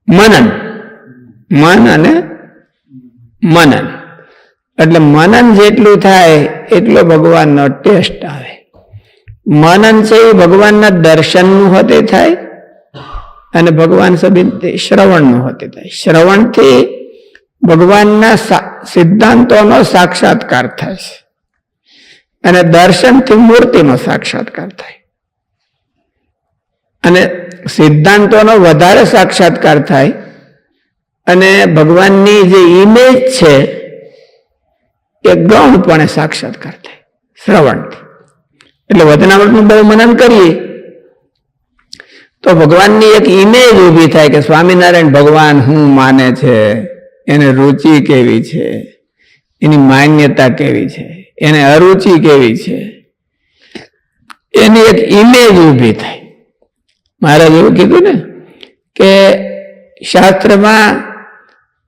મનન, મન અને મનન. એટલે મનન જેટલું થાય એટલો ભગવાનનો ટેસ્ટ આવે. મનન છે એ ભગવાનના દર્શનનું હોતે થાય અને ભગવાન શ્રવણનું હોતે થાય. શ્રવણથી ભગવાનના સિદ્ધાંતોનો સાક્ષાત્કાર થાય છે અને દર્શનથી મૂર્તિનો સાક્ષાત્કાર થાય. અને સિદ્ધાંતોનો વધારે સાક્ષાત્કાર થાય અને ભગવાનની જે ઇમેજ છે એ ગૌણપણે સાક્ષાત્કાર થાય શ્રવણથી. એટલે વચનામૃતનું બહુ મનન કરીએ તો ભગવાનની એક ઇમેજ ઊભી થાય કે સ્વામિનારાયણ ભગવાન શું માને છે, એને રુચિ કેવી છે, એની માન્યતા કેવી છે, એને અરુચિ કેવી છે, એની એક ઇમેજ ઊભી થાય. મહારાજ એવું કીધું ને કે શાસ્ત્રમાં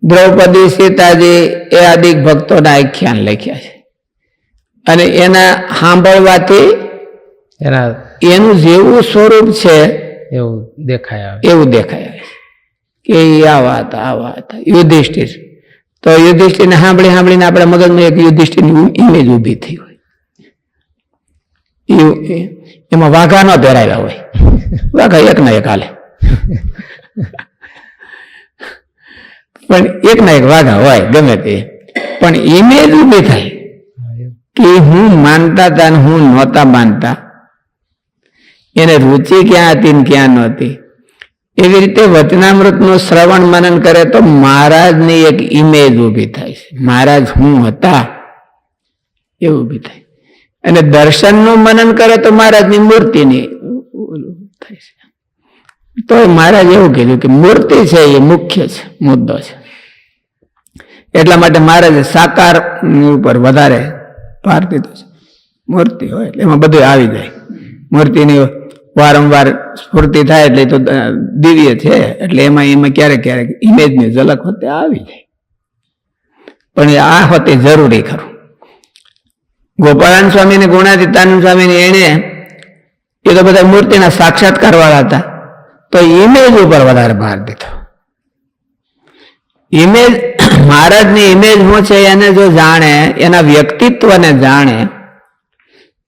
દ્રૌપદી, સીતાજી એ આદિક ભક્તોના આખ્યાન લખ્યા છે અને એના સાંભળવાથી એનું જેવું સ્વરૂપ છે એવું દેખાય આવે કે આવા હતા યુધિષ્ઠિર. તો યુધિષ્ઠિરને સાંભળીને આપણા મગજમાં એક યુધિષ્ઠિરની ઇમેજ ઊભી થઈ હોય. એમાં વાઘા ન પહેરાવ્યા હોય, વાઘા એક ના એક હાલે, પણ એક ના એક વાઘા હોય ગમે તે, પણ ઇમેજ ઊભી થાય કે હું માનતા હતા ને હું નહોતા માનતા, એને રુચિ ક્યાં હતી ને ક્યાં નહોતી. એવી રીતે વચનામૃતનું શ્રવણ મનન કરે તો મહારાજની એક ઇમેજ ઊભી થાય છે. મહારાજ હું હતા એવું ઊભી થાય. અને દર્શનનું મનન કરે તો મહારાજની મૂર્તિની થાય છે. તો મહારાજ એવું કીધું કે મૂર્તિ છે એ મુખ્ય છે, મુદ્દો છે. એટલા માટે મહારાજે સાકાર ઉપર વધારે ભાર દીધો છે. મૂર્તિ હોય એટલે એમાં બધું આવી જાય. મૂર્તિની વારંવાર સ્ફૂર્તિ થાય એટલે તો દિવ્ય છે એટલે એમાં ક્યારેક ઇમેજની ઝલક હોતે આવી જાય. પણ આ હોતે જરૂરી ખરું. ગોપાળાન સ્વામી ને ગુણાતીતાનંદ સ્વામી ને એને એ તો બધા મૂર્તિના સાક્ષાત્કાર વાળા હતા, તો ઇમેજ ઉપર વધારે ભાર દીધો. ઇમેજ, મહારાજની ઇમેજ શું છે એને જો જાણે, એના વ્યક્તિત્વને જાણે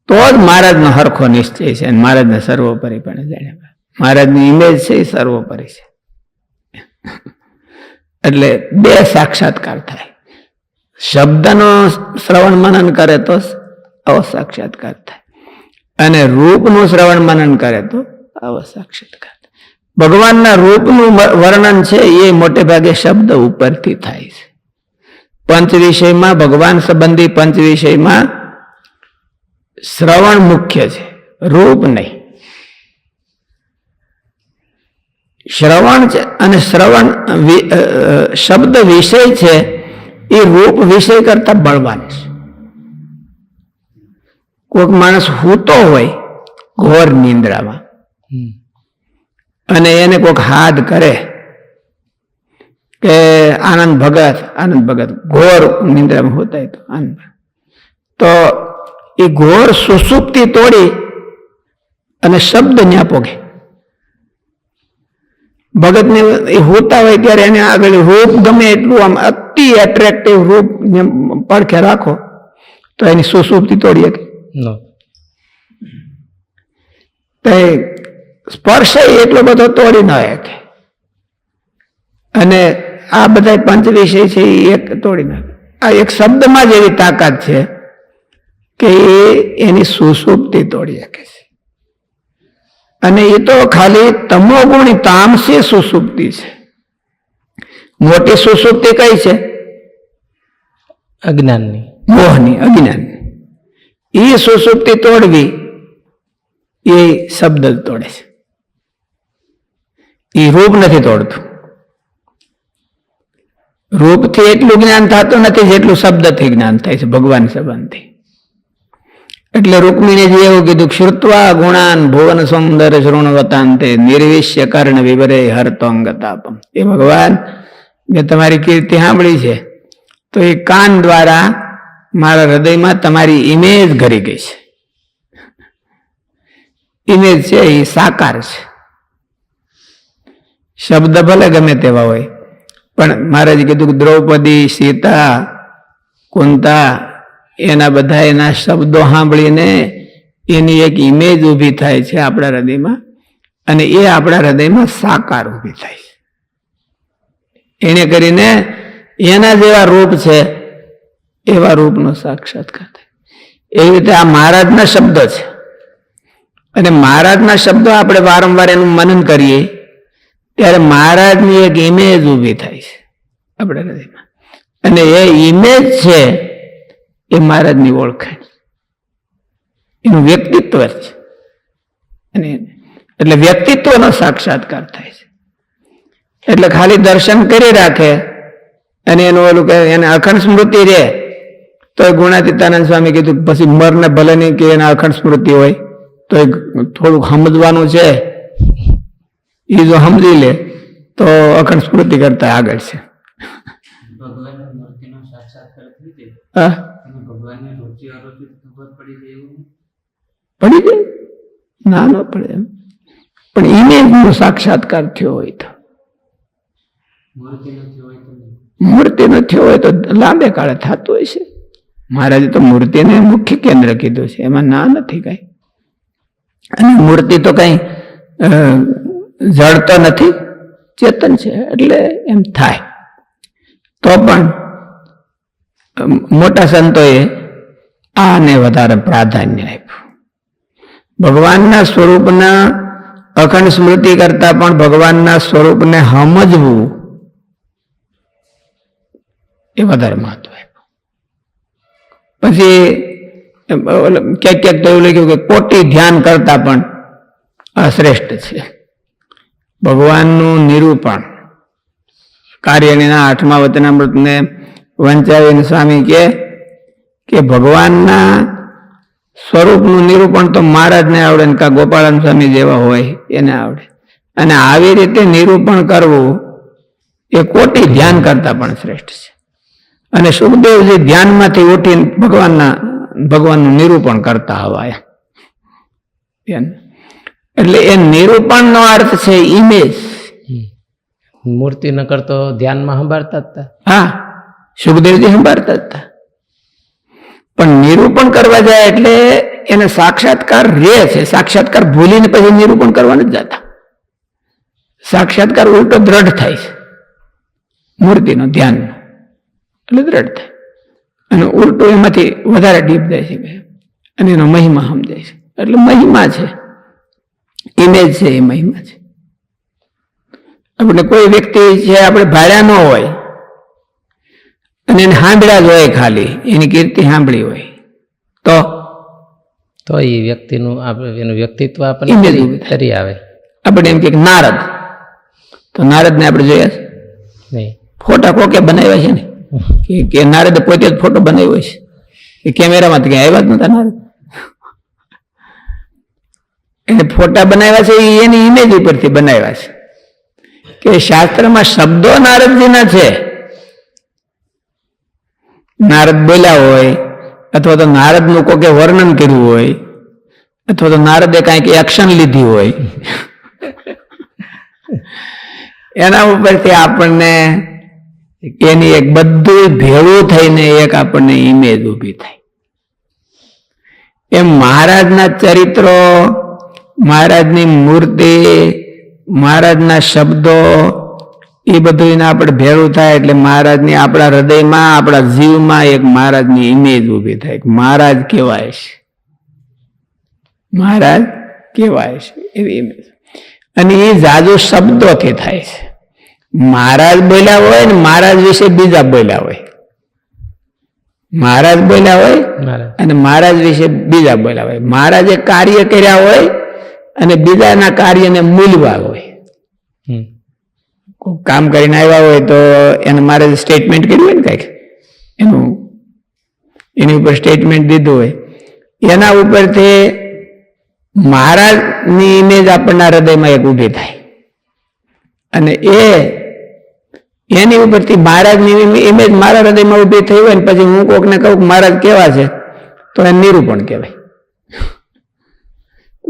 તો જ મહારાજનો હરખો નિશ્ચય છે. મહારાજને સર્વોપરી પણ જાણે. મહારાજની ઇમેજ છે એ સર્વોપરી છે. એટલે બે સાક્ષાત્કાર થાય. શબ્દનો શ્રવણ મનન કરે તો આવો સાક્ષાત્કાર થાય અને રૂપનું શ્રવણ મનન કરે તો આવો સાક્ષાત્કાર થાય. ભગવાનના રૂપનું વર્ણન છે એ મોટે ભાગે શબ્દ ઉપરથી થાય છે. પંચ વિષયમાં, ભગવાન સંબંધી પંચ વિષયમાં શ્રવણ મુખ્ય છે, રૂપ નહીં. શ્રવણ છે અને શ્રવણ શબ્દ વિષય છે એ રૂપ વિષય કરતા બળવાન છે. કોઈક માણસ સૂતો હોય ઘોર નિંદ્રામાં અને એને કોઈક હાથ કરે કે આનંદ ભગત ઘોર નિંદ્રામાં હોતા તો આનંદ, તો એ ઘોર સુષુપ્તિ તોડી અને શબ્દ ન્યા પોગે. ભગતને એ હોતા હોય ત્યારે એને આગળ રૂપ ગમે એટલું આમ અતિ એટ્રેક્ટિવ રૂપ પડખે રાખો તો એની સુષુપ્તિ તોડી શકે. સ્પર્શ એટલો બધો તોડી ન શકે. અને આ બધા પંચ વિષય છે એ એક તોડી નાખે. આ એક શબ્દમાં જ એવી તાકાત છે કે એની સુષુપ્તિ તોડી શકે છે. અને એ તો ખાલી તમોગુણી તામસી સુષુપ્તિ છે. મોટી સુષુપ્તિ કઈ છે? અજ્ઞાનની, મોહની, અજ્ઞાનની. એ સુષુપ્તિ તોડવી એ શબ્દ તોડે છે, એ રૂપ નથી તોડતું. રૂપથી એટલું જ્ઞાન થતું નથી જેટલું શબ્દથી જ્ઞાન થાય છે ભગવાન સંબંધથી. એટલે રૂકમિણીજી એવું કીધું, શ્રુત્વા ગુણાન ભુવન સુંદર શૃણવતાંતે નિર્વિશ્ય કર્ણ વિવરે હરતોંગતાપમ. એ ભગવાન, મેં તમારી કીર્તિ સાંભળી છે તો એ કાન દ્વારા મારા હૃદયમાં તમારી ઇમેજ ઘરી ગઈ છે. ઇમેજ છે એ સાકાર છે. શબ્દ ભલે ગમે તેવા હોય, પણ મહારાજે કીધું કે દ્રૌપદી, સીતા, કુંતા એના બધા એના શબ્દો સાંભળીને એની એક ઇમેજ ઊભી થાય છે આપણા હૃદયમાં, અને એ આપણા હૃદયમાં સાકાર ઊભી થાય છે. એને કરીને એના જેવા રૂપ છે એવા રૂપનો સાક્ષાત્કાર થાય. એવી રીતે આ મહારાજના શબ્દો છે, અને મહારાજના શબ્દો આપણે વારંવાર એનું મનન કરીએ ત્યારે મહારાજની એક ઇમેજ ઊભી થાય છે આપણા હૃદયમાં, અને એ ઇમેજ છે એ મહારાજની ઓળખાણ, એનું વ્યક્તિત્વ છે. અને એટલે વ્યક્તિત્વનો સાક્ષાત્કાર થાય છે. એટલે ખાલી દર્શન કરી રાખે અને એનું ઓલું કે એને અખંડ સ્મૃતિ રહે તો ગુણાતીતાનંદ સ્વામી કીધું પછી મરને ભલે નહીં કે એને અખંડ સ્મૃતિ હોય તો થોડુંક સમજવાનું છે, એ જો સમજી લે તો અખંડ સ્મૃતિ કરતા આગળ છે. પડી જાય ના ન પડે એમ, પણ ઇમેજનો સાક્ષાત્કાર થયો હોય તો, મૂર્તિ ન થયો હોય તો લાંબે કાળે થતું હોય છે. મહારાજે તો મૂર્તિને મુખ્ય કેન્દ્ર કીધું છે, એમાં ના નથી કઈ. અને મૂર્તિ તો કઈ જડ તો નથી, ચેતન છે, એટલે એમ થાય. તો પણ મોટા સંતોએ આને વધારે પ્રાધાન્ય આપ્યું. ભગવાનના સ્વરૂપના અખંડ સ્મૃતિ કરતા પણ ભગવાનના સ્વરૂપને સમજવું એ વધારે મહત્વ આપ્યું. પછી ક્યાંક ક્યાંક તો એવું લખ્યું કે કોટી ધ્યાન કરતા પણ શ્રેષ્ઠ છે ભગવાનનું નિરૂપણ. કાર્યણીના 8મા વચનામૃતને વંચાવીને સ્વામી કે ભગવાનના સ્વરૂપનું નિરૂપણ તો મહારાજને આવડે ને કા ગોપાળાન સ્વામી જેવા હોય એને આવડે, અને આવી રીતે નિરૂપણ કરવું એ કોટી ધ્યાન કરતા પણ શ્રેષ્ઠ છે. અને સુખદેવજી ધ્યાનમાંથી ઉઠીને ભગવાનનું નિરૂપણ કરતા હવાય. એટલે એ નિરૂપણનો અર્થ છે ઇમેજ. મૂર્તિ ન કરતો ધ્યાનમાં સંભાળતા હતા. હા, સુખદેવજી સંભાળતા હતા, પણ નિરૂપણ કરવા જાય એટલે એને સાક્ષાત્કાર રહે છે. સાક્ષાત્કાર ભૂલીને પછી નિરૂપણ કરવા નથી જતા. સાક્ષાત્કાર ઉલટો દ્રઢ થાય છે મૂર્તિનો, ધ્યાનનો, એટલે દ્રઢ થાય, અને ઉલટું એમાંથી વધારે ડીપ જાય છે અને એનો મહિમા સમજાય છે. એટલે મહિમા છે, ઇમેજ છે, એ મહિમા છે. આપણે કોઈ વ્યક્તિ છે આપણે ભાડ્યા ન હોય અને એને સાંભળ્યા જ હોય, ખાલી એની કીર્તિ સાંભળી હોય તો એ વ્યક્તિનું એનું વ્યક્તિત્વ આપણને તરી આવે. આપણે એમ કે નારદ, તો નારદને આપણે જોયા છે નહીં, ફોટા કોકે બનાવ્યા છે ને, કે નારદે પોતે જ ફોટો બનાવ્યો છે કે કેમેરામાં તો ક્યાં આવ્યા જ નતા નારદ. એને ફોટા બનાવ્યા છે એની ઇમેજ ઉપરથી બનાવ્યા છે. કે શાસ્ત્રમાં શબ્દો નારદજીના છે, નારદ બોલ્યા હોય, અથવા તો નારદનું કોકે વર્ણન કર્યું હોય, અથવા તો નારદે કાંઈક એક્શન લીધી હોય, એના ઉપરથી આપણને એની એક બધું ભેળું થઈને એક આપણને ઇમેજ ઊભી થાય. એમ મહારાજના ચરિત્રો, મહારાજની મૂર્તિ, મહારાજના શબ્દો, એ બધું આપણે ભેળું થાય એટલે મહારાજની આપણા હૃદયમાં, આપણા જીવમાં એક મહારાજની ઇમેજ ઊભી થાય. મહારાજ કેવાય છે, મહારાજ કેવાય છે, એવી ઇમેજ. અને એ જાજુ શબ્દોથી થાય છે. મહારાજ બોલ્યા હોય ને મહારાજ વિશે બીજા બોલ્યા હોય, મહારાજ બોલ્યા હોય અને મહારાજ વિશે બીજા બોલ્યા હોય, મહારાજે કાર્ય કર્યા હોય અને બીજાના કાર્યને મૂલવા હોય. કામ કરીને આવ્યા હોય તો એને મહારાજ સ્ટેટમેન્ટ કર્યું હોય ને કંઈક, એની ઉપર સ્ટેટમેન્ટ દીધું હોય, એના ઉપરથી મહારાજની ઇમેજ આપણના હૃદયમાં એક ઊભી થાય. અને એની ઉપરથી મહારાજની ઇમેજ મારા હૃદયમાં ઊભી થઈ હોય ને પછી હું કોકને કહું કે મહારાજ કેવા છે તો એ નિરૂપણ કહેવાય.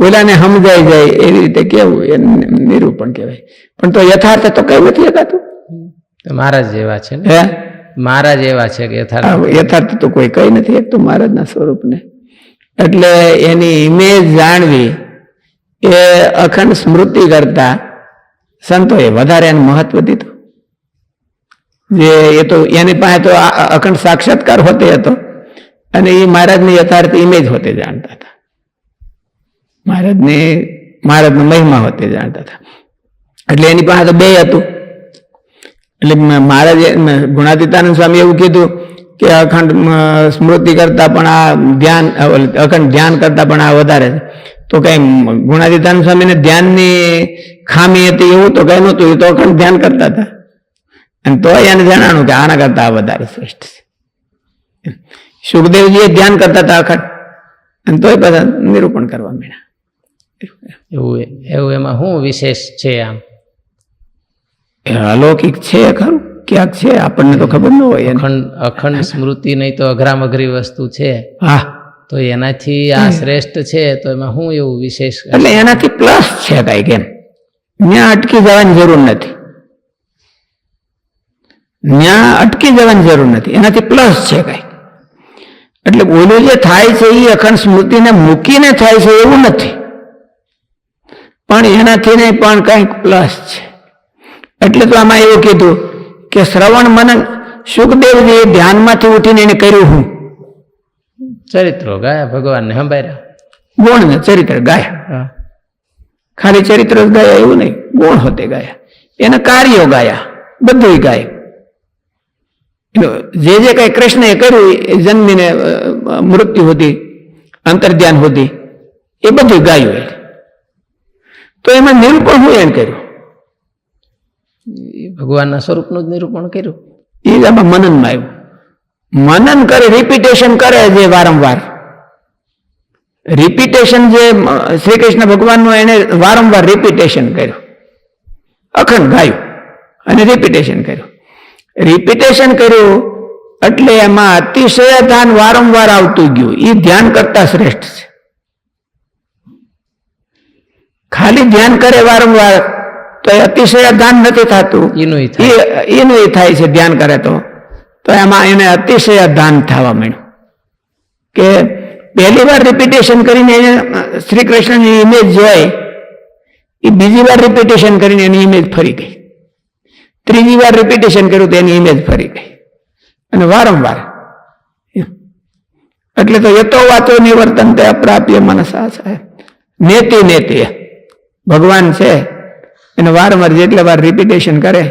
ઓલાને સમજાઈ જાય એવી રીતે કેવું એને નિરૂપણ કહેવાય. પણ તો યથાર્થ તો કઈ નથી એકાતું. મહારાજ જેવા છે ને, હે મહારાજ એવા છે કે યથાર્થ તો કોઈ કઈ નથી એક તો મહારાજના સ્વરૂપને. એટલે એની ઇમેજ જાણવી એ અખંડ સ્મૃતિ કરતા સંતોએ વધારે એને મહત્વ દીધું. જે એ તો એની પાસે તો અખંડ સાક્ષાત્કાર હોતે હતો અને એ મહારાજની યથાર્થ ઇમેજ હોતે જાણતા હતા. મહારાજનો મહિમા હોતે જાણતા હતા. એટલે એની પાસે તો બે હતું. એટલે મહારાજે ગુણાતીતાનંદ સ્વામી એવું કીધું કે અખંડ સ્મૃતિ કરતા પણ આ ધ્યાન, અખંડ ધ્યાન કરતા પણ આ વધારે છે. તો કઈ ગુણાતીતાનંદ સ્વામીને ધ્યાનની ખામી હતી એવું તો કઈ નહોતું. એ તો અખંડ ધ્યાન કરતા હતા અને તો એને જણાણું કે આના કરતા આ વધારે શ્રેષ્ઠ છે. સુખદેવજી ધ્યાન કરતા હતા અખંડ અને તોય બધા નિરૂપણ કરવા માંડ્યા. એવું એમાં શું વિશેષ છે? આમ અલૌકિક છે ખરું, ક્યાંક છે, આપણને તો ખબર ન હોય. અખંડ સ્મૃતિ નહીં તો અઘરામ અઘરી વસ્તુ છે. હા, તો એનાથી આ શ્રેષ્ઠ છે તો એમાં શું એવું વિશેષ? એટલે એનાથી પ્લસ છે કઈ કેમ, ત્યાં અટકી જવાની જરૂર નથી. ત્યાં અટકી જવાની જરૂર નથી, એનાથી પ્લસ છે કઈ. એટલે ઓલું જે થાય છે એ અખંડ સ્મૃતિને મૂકીને થાય છે એવું નથી, પણ એનાથી નહીં પણ કંઈક પ્લસ છે. એટલે તો આમાં એવું કીધું કે શ્રવણ મનન સુખદેવજી ધ્યાનમાંથી ઉઠીને એને કર્યું હું ચરિત્રો ગાયા, ભગવાનને સંભાળ્યા, ગુણ ને ચરિત્ર ગાયા. ખાલી ચરિત્ર જ ગાયા એવું નહીં, ગુણ હોતે ગાયા, એના કાર્યો ગાયા, બધું ગાય. જે જે કઈ કૃષ્ણએ કર્યું એ જન્મીને મૃત્યુ હતી, અંતર્ધ્યાન હતી, એ બધું ગાયું. તો એમાં નિરૂપણ હું એને કર્યું, ભગવાનના સ્વરૂપનું જ નિરૂપણ કર્યું. એ જ આમાં મનનમાં આવ્યું. મનન કરે, રિપીટેશન કરે, જે વારંવાર રિપીટેશન, જે શ્રી કૃષ્ણ ભગવાનનું એને વારંવાર રિપીટેશન કર્યું, અખંડ ગાયું અને રિપીટેશન કર્યું. રિપીટેશન કર્યું એટલે એમાં અતિશય ધ્યાન વારંવાર આવતું ગયું. એ ધ્યાન કરતા શ્રેષ્ઠ છે. ખાલી ધ્યાન કરે વારંવાર તો અતિશય ધ્યાન નથી થતું, એનું થાય છે. ધ્યાન કરે તો એમાં એને અતિશય ધ્યાન થવા માંડ્યું કે પહેલી વાર રિપીટેશન કરીને એને શ્રી કૃષ્ણની ઇમેજ જોઈ, એ બીજી વાર રિપીટેશન કરીને એની ઇમેજ ફરી ગઈ, ત્રીજી વાર રિપીટેશન કર્યું તો એની ઇમેજ ફરી ગઈ, અને વારંવાર. એટલે તો યતો વાતો નિવર્તન તે અપ્રાપ્ય મનસા સાહેબ નેતિ નેતિ ભગવાન છે એને વારંવાર જેટલા વાર રિપીટેશન કરે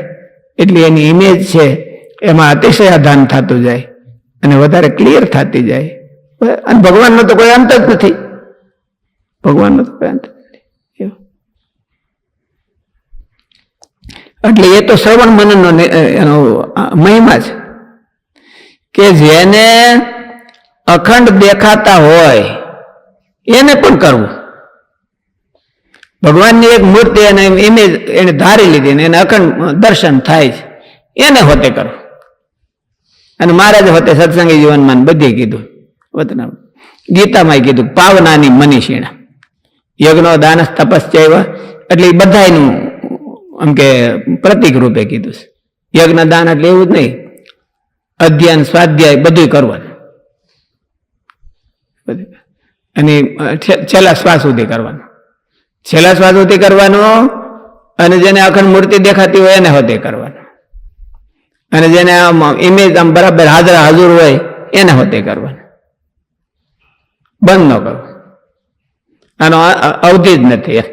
એટલી એની ઇમેજ છે એમાં અતિશય ધ્યાન થતું જાય અને વધારે ક્લિયર થતી જાય. અને ભગવાનનો તો કોઈ અંત જ નથી, ભગવાનનો તો કોઈ અંત નથી. એટલે એ તો શ્રવણ મનનનો એનો મહિમા છે કે જેને અખંડ દેખાતા હોય એને પણ કરવું. ભગવાનની એક મૂર્તિ અને ઇમેજ એને ધારી લીધી ને એને અખંડ દર્શન થાય છે, એને હોતે કરવું. અને મહારાજ હોતે સત્સંગી જીવનમાં બધે કીધું, વતના ગીતામાં કીધું, પાવનાની મનીષીણા યજ્ઞો દાનસ તપસ્ચૈવ, એટલે એ બધાનું આમ કે પ્રતિક રૂપે કીધું છે. યજ્ઞ દાન એટલે એવું જ નહીં, અધ્યયન સ્વાધ્યાય બધું કરવાનું અને છેલ્લા શ્વાસ સુધી કરવાનું, છેલ્લા શ્વાસ સુધી કરવાનું. અને જેને અખંડ મૂર્તિ દેખાતી હોય એને હોતે કરવાનું, અને જેને આમ ઇમેજ આમ બરાબર હાજર હોય એને હોતે કરવાનું. બંધ ન કરવું, આનો અવધિ જ નથી.